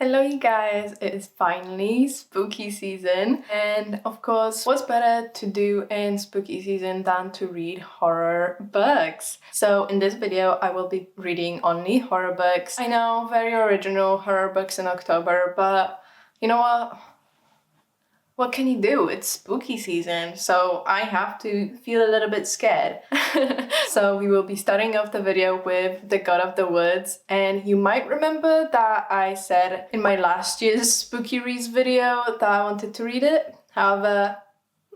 Hello you guys, it is finally spooky season, and of course what's better to do in spooky season than to read horror books. So in this video I will be reading only horror books. I know, very original horror books in October, but you know what can you do? It's spooky season, so I have to feel a little bit scared. So we will be starting off the video with The God of the Woods, and you might remember that I said in my last year's Spooky Reads video that I wanted to read it. However,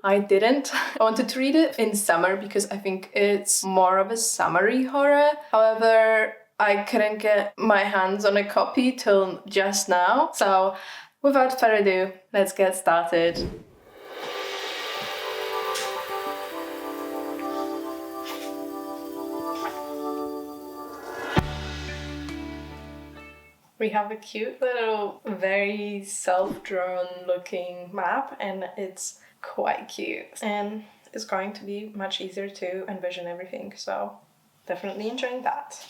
I didn't. I wanted to read it in summer because I think it's more of a summery horror. However, I couldn't get my hands on a copy till just now. So without further ado, let's get started. We have a cute little, very self-drawn looking map, and it's quite cute. And it's going to be much easier to envision everything, so definitely enjoying that.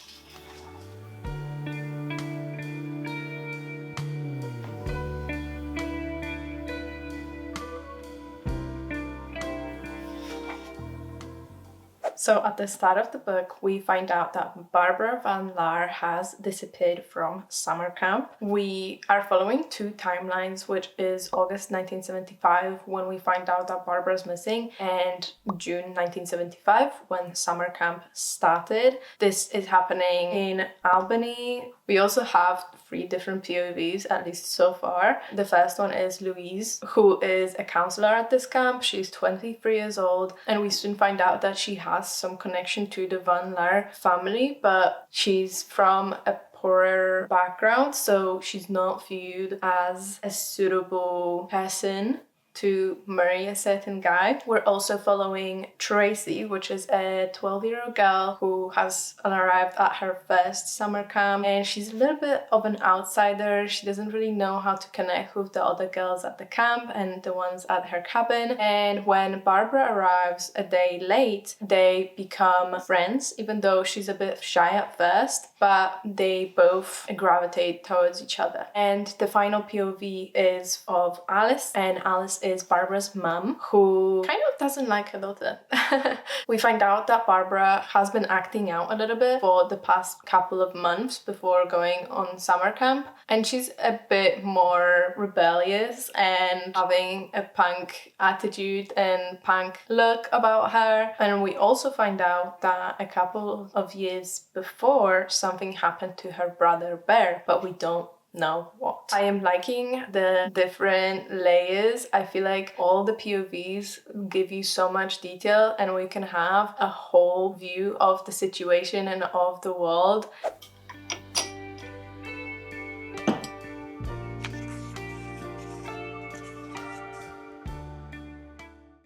So at the start of the book, we find out that Barbara Van Laar has disappeared from summer camp. We are following two timelines, which is August 1975 when we find out that Barbara's missing, and June 1975 when summer camp started. This is happening in Albany. We also have 3 different POVs, at least so far. The first one is Louise, who is a counselor at this camp. She's 23 years old, and we soon find out that she has some connection to the Van Laar family, but she's from a poorer background, so she's not viewed as a suitable person to marry a certain guy. We're also following Tracy, which is a 12-year-old girl who has arrived at her first summer camp, and she's a little bit of an outsider. She doesn't really know how to connect with the other girls at the camp and the ones at her cabin. And when Barbara arrives a day late, they become friends, even though she's a bit shy at first, but they both gravitate towards each other. And the final POV is of Alice, and Alice is Barbara's mum, who kind of doesn't like her daughter. We find out that Barbara has been acting out a little bit for the past couple of months before going on summer camp, and she's a bit more rebellious and having a punk attitude and punk look about her. And we also find out that a couple of years before, something happened to her brother Bear, but we don't know what. I am liking the different layers. I feel like all the POVs give you so much detail, and we can have a whole view of the situation and of the world.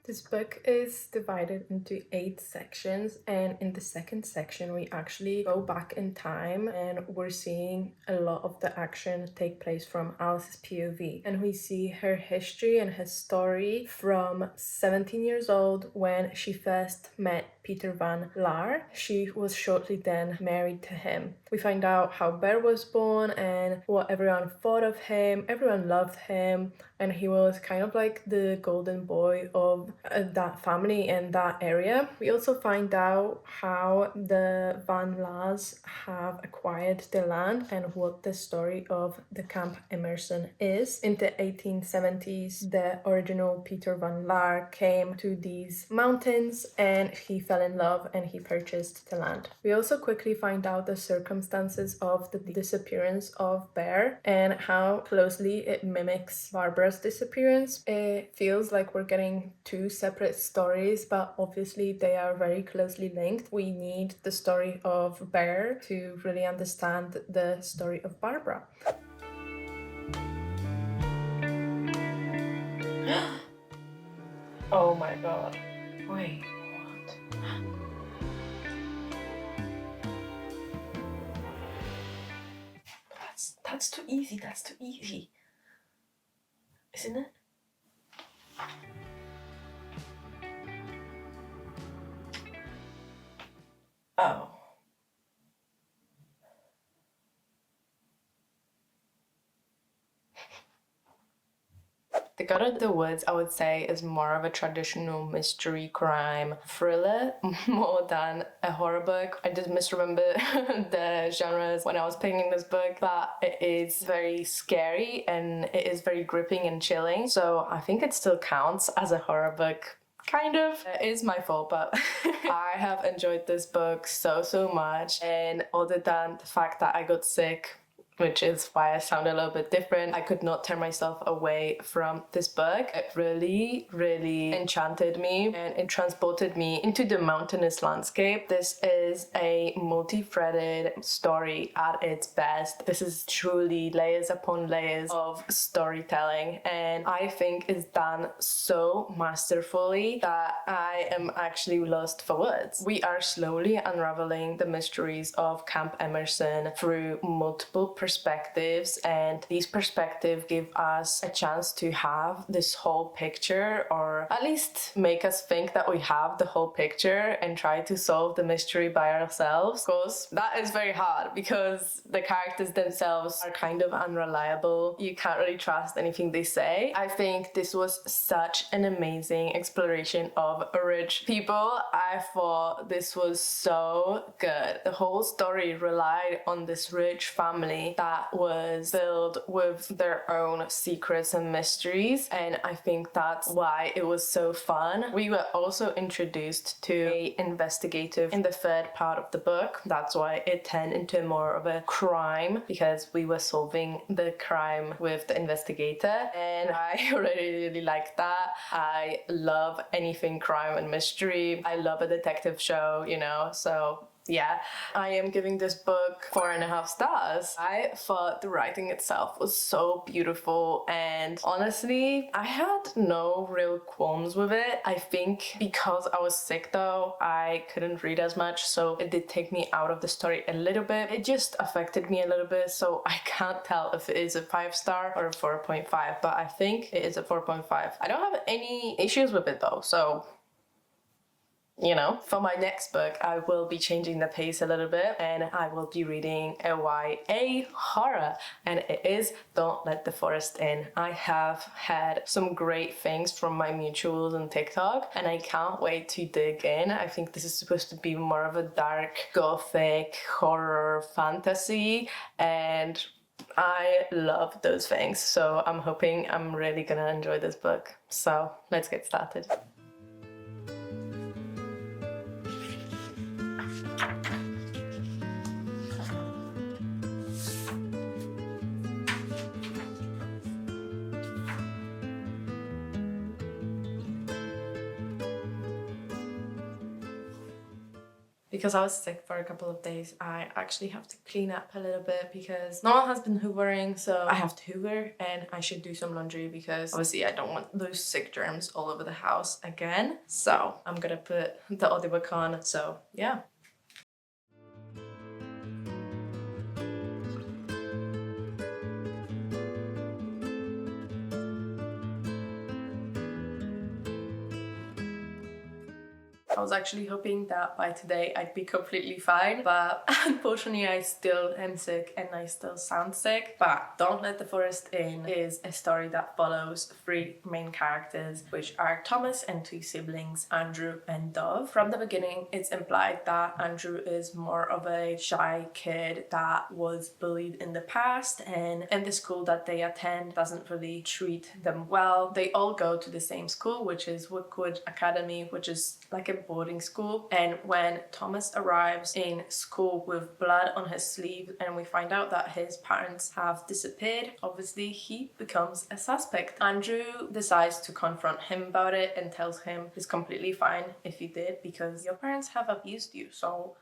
This book is divided into 8 sections, and in the second section we actually go back in time and we're seeing a lot of the action take place from Alice's POV, and we see her history and her story from 17 years old when she first met Peter Van Laar. She was shortly then married to him. We find out how Bear was born and what everyone thought of him. Everyone loved him, and he was kind of like the golden boy of that family in that area. We also find out how the Van Laars have acquired the land and what the story of the Camp Emerson is. In the 1870s, the original Peter Van Laar came to these mountains and he fell in love and he purchased the land. We also quickly find out the circumstances of the disappearance of Bear and how closely it mimics Barbara's disappearance. It feels like we're getting 2 separate stories, but obviously they are very closely linked. We need the story of Bear to really understand the story of Barbara. Oh my god. Wait, what? That's too easy, that's too easy. Isn't it? Oh. The God of the Woods, I would say, is more of a traditional mystery crime thriller more than a horror book. I just misremember the genres when I was picking this book, but it is very scary and it is very gripping and chilling. So I think it still counts as a horror book. Kind of. It is my fault, but I have enjoyed this book so much. And other than the fact that I got sick, which is why I sound a little bit different, I could not tear myself away from this book. It really enchanted me and it transported me into the mountainous landscape. This is a multi-threaded story at its best. This is truly layers upon layers of storytelling, and I think it's done so masterfully that I am actually lost for words. We are slowly unraveling the mysteries of Camp Emerson through multiple perspectives, and these perspectives give us a chance to have this whole picture, or at least make us think that we have the whole picture and try to solve the mystery by ourselves. Of course, that is very hard because the characters themselves are kind of unreliable. You can't really trust anything they say. I think this was such an amazing exploration of rich people. I thought this was so good. The whole story relied on this rich family that was filled with their own secrets and mysteries, and I think that's why it was so fun. We were also introduced to an investigative in the third part of the book. That's why it turned into more of a crime, because we were solving the crime with the investigator, and I really liked that. I love anything crime and mystery. I love a detective show, you know, so yeah, I am giving this book 4.5 stars. I thought the writing itself was so beautiful, and honestly, I had no real qualms with it. I think because I was sick though, I couldn't read as much, so it did take me out of the story a little bit. It just affected me a little bit, so I can't tell if it is a 5-star or a 4.5, but I think it is a 4.5. I don't have any issues with it though, so you know. For my next book, I will be changing the pace a little bit and I will be reading a YA horror, and it is Don't Let the Forest In. I have had some great things from my mutuals on TikTok and I can't wait to dig in. I think this is supposed to be more of a dark, gothic, horror fantasy, and I love those things. So I'm hoping I'm really gonna enjoy this book. So let's get started. Because I was sick for a couple of days, I actually have to clean up a little bit because no one has been hoovering, so I have to hoover, and I should do some laundry because obviously I don't want those sick germs all over the house again. So I'm gonna put the audiobook on, so yeah. I was actually hoping that by today I'd be completely fine, but unfortunately I still am sick and I still sound sick. But Don't Let the Forest In is a story that follows 3 main characters, which are Thomas and 2 siblings, Andrew and Dove. From the beginning, it's implied that Andrew is more of a shy kid that was bullied in the past, and the school that they attend doesn't really treat them well. They all go to the same school, which is Woodwood Academy, which is like a boarding school. And when Thomas arrives in school with blood on his sleeve and we find out that his parents have disappeared, obviously he becomes a suspect. Andrew decides to confront him about it and tells him it's completely fine if you did because your parents have abused you, so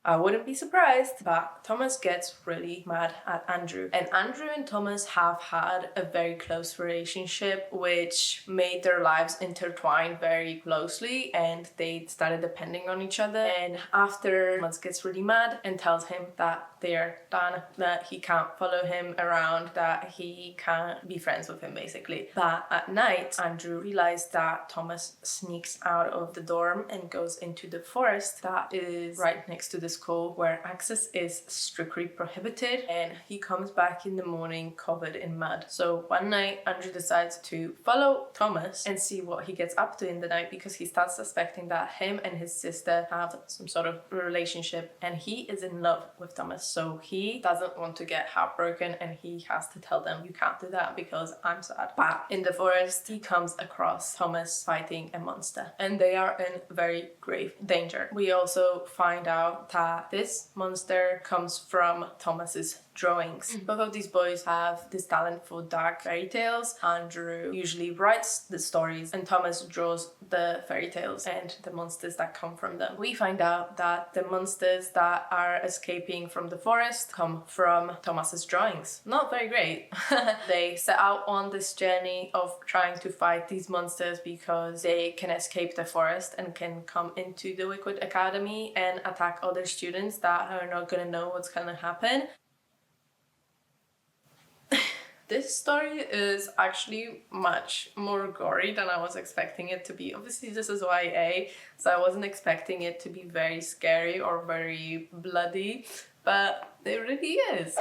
I wouldn't be surprised. But Thomas gets really mad at Andrew. And Andrew and Thomas have had a very close relationship, which made their lives intertwine very closely, and they started depending on each other. And after Thomas gets really mad and tells him that they're done, that he can't follow him around, that he can't be friends with him basically. But at night, Andrew realized that Thomas sneaks out of the dorm and goes into the forest that is right next to the school, where access is strictly prohibited, and he comes back in the morning covered in mud. So one night, Andrew decides to follow Thomas and see what he gets up to in the night, because he starts suspecting that him and his sister have some sort of relationship, and he is in love with Thomas. So he doesn't want to get heartbroken, and he has to tell them, you can't do that because I'm sad. But in the forest, he comes across Thomas fighting a monster, and they are in very grave danger. We also find out that this monster comes from Thomas's drawings. Both of these boys have this talent for dark fairy tales. Andrew usually writes the stories, and Thomas draws the fairy tales and the monsters that come from them. We find out that the monsters that are escaping from the forest come from Thomas's drawings. Not very great. They set out on this journey of trying to fight these monsters because they can escape the forest and can come into the Wicked Academy and attack other students that are not gonna know what's gonna happen. This story is actually much more gory than I was expecting it to be. Obviously, this is YA, so I wasn't expecting it to be very scary or very bloody, but it really is.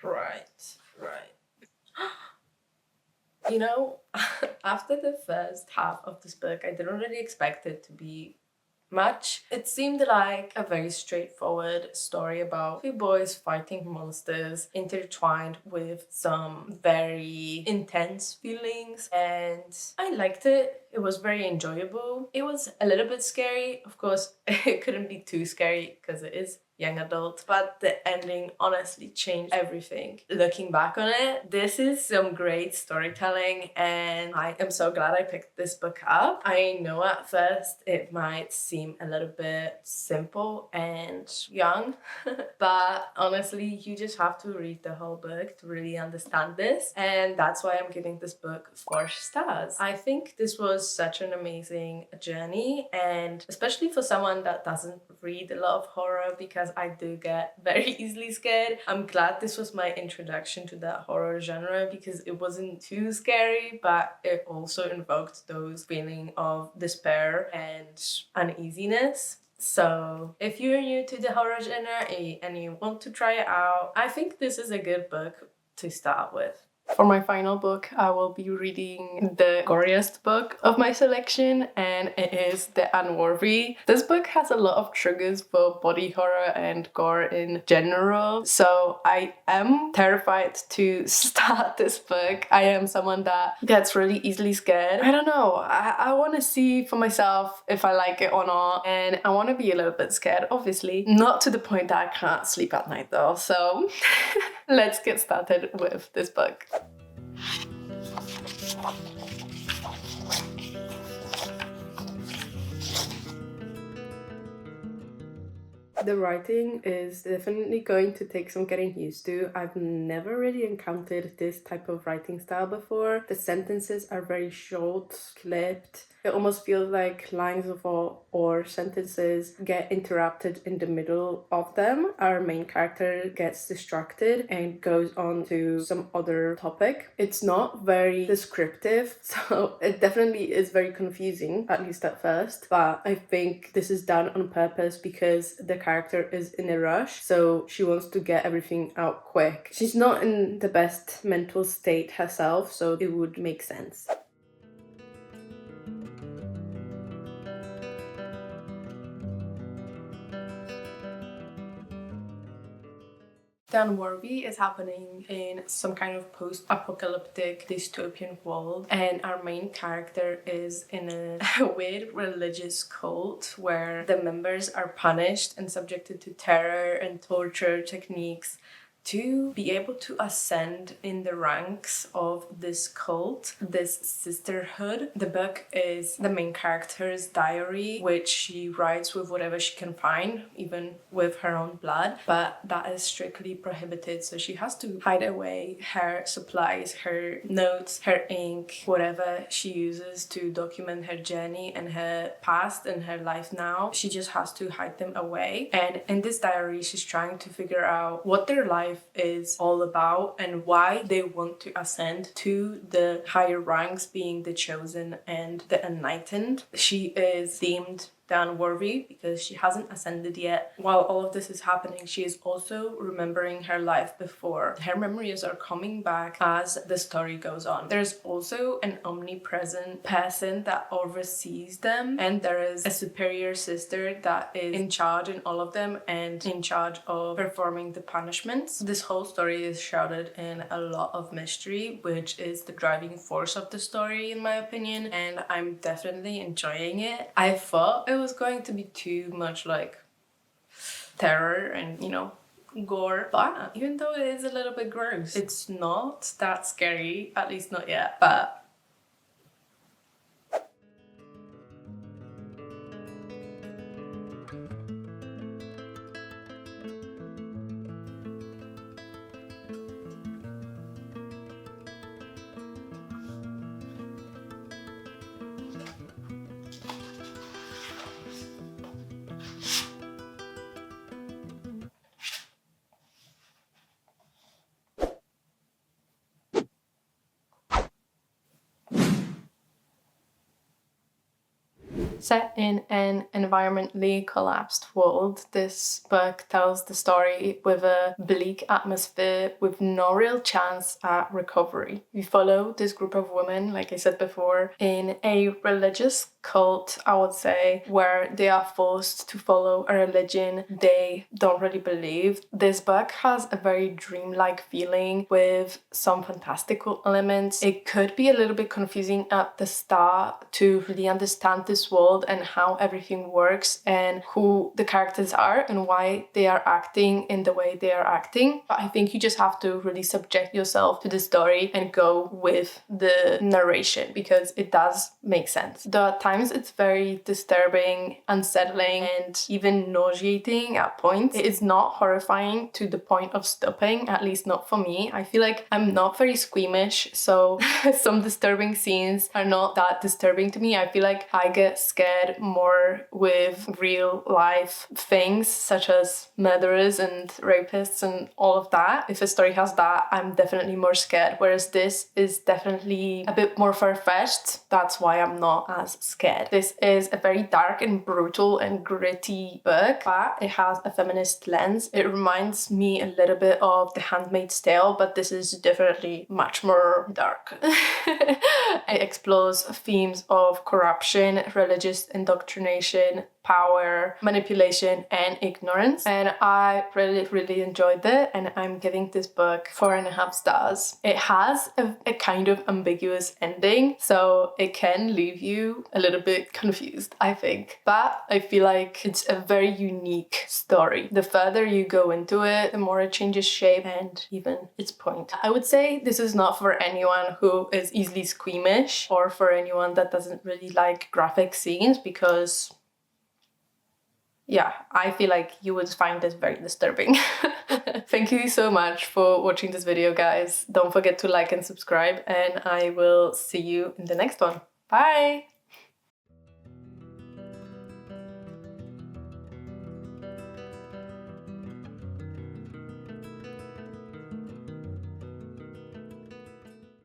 Right. You know, after the first half of this book, I didn't really expect it to be much. It seemed like a very straightforward story about two boys fighting monsters intertwined with some very intense feelings, and I liked it. It was very enjoyable. It was a little bit scary. Of course, it couldn't be too scary because it is young adult, but the ending honestly changed everything. Looking back on it, this is some great storytelling, and I am so glad I picked this book up. I know at first it might seem a little bit simple and young, but honestly, you just have to read the whole book to really understand this, and that's why I'm giving this book 4 stars. I think this was such an amazing journey, and especially for someone that doesn't read a lot of horror, because I do get very easily scared. I'm glad this was my introduction to that horror genre, because it wasn't too scary, but it also invoked those feelings of despair and uneasiness. So if you're new to the horror genre and you want to try it out, I think this is a good book to start with. For my final book, I will be reading the goriest book of my selection, and it is The Unworthy. This book has a lot of triggers for body horror and gore in general, so I am terrified to start this book. I am someone that gets really easily scared. I don't know, I want to see for myself if I like it or not, and I want to be a little bit scared, obviously. Not to the point that I can't sleep at night though, so let's get started with this book. The writing is definitely going to take some getting used to. I've never really encountered this type of writing style before. The sentences are very short, clipped. It almost feels like lines of or sentences get interrupted in the middle of them. Our main character gets distracted and goes on to some other topic. It's not very descriptive, so it definitely is very confusing, at least at first. But I think this is done on purpose because the character is in a rush, so she wants to get everything out quick. She's not in the best mental state herself, so it would make sense. The Unworthy is happening in some kind of post-apocalyptic dystopian world, and our main character is in a weird religious cult where the members are punished and subjected to terror and torture techniques to be able to ascend in the ranks of this cult, this sisterhood. The book is the main character's diary, which she writes with whatever she can find, even with her own blood, but that is strictly prohibited. So she has to hide away her supplies, her notes, her ink, whatever she uses to document her journey and her past and her life now. She just has to hide them away. And in this diary, she's trying to figure out what their life is all about and why they want to ascend to the higher ranks, being the chosen and the enlightened. She is deemed the unworthy because she hasn't ascended yet. While all of this is happening, she is also remembering her life before. Her memories are coming back as the story goes on. There's also an omnipresent person that oversees them, and there is a superior sister that is in charge in all of them and in charge of performing the punishments. This whole story is shrouded in a lot of mystery, which is the driving force of the story in my opinion, and I'm definitely enjoying it. I thought it was going to be too much like terror and, you know, gore, but even though it is a little bit gross, it's not that scary, at least not yet. But set in an environmentally collapsed world, this book tells the story with a bleak atmosphere with no real chance at recovery. We follow this group of women, like I said before, in a religious cult, I would say, where they are forced to follow a religion they don't really believe. This book has a very dreamlike feeling with some fantastical elements. It could be a little bit confusing at the start to really understand this world and how everything works and who the characters are and why they are acting in the way they are acting. But I think you just have to really subject yourself to the story and go with the narration because it does make sense. The times it's very disturbing, unsettling, and even nauseating at points. It is not horrifying to the point of stopping, at least not for me. I feel like I'm not very squeamish, so some disturbing scenes are not that disturbing to me. I feel like I get scared more with real life things such as murderers and rapists and all of that. If a story has that, I'm definitely more scared, whereas this is definitely a bit more far-fetched. That's why I'm not as scared. This is a very dark and brutal and gritty book, but it has a feminist lens. It reminds me a little bit of The Handmaid's Tale, but this is definitely much more dark. It explores themes of corruption, religious indoctrination, power, manipulation, and ignorance. And I really enjoyed it, and I'm giving this book 4.5 stars. It has a kind of ambiguous ending, so it can leave you a little bit confused, I think. But I feel like it's a very unique story. The further you go into it, the more it changes shape and even its point. I would say this is not for anyone who is easily squeamish or for anyone that doesn't really like graphic scenes, because yeah, I feel like you would find this very disturbing. Thank you so much for watching this video, guys. Don't forget to like and subscribe, and I will see you in the next one. Bye!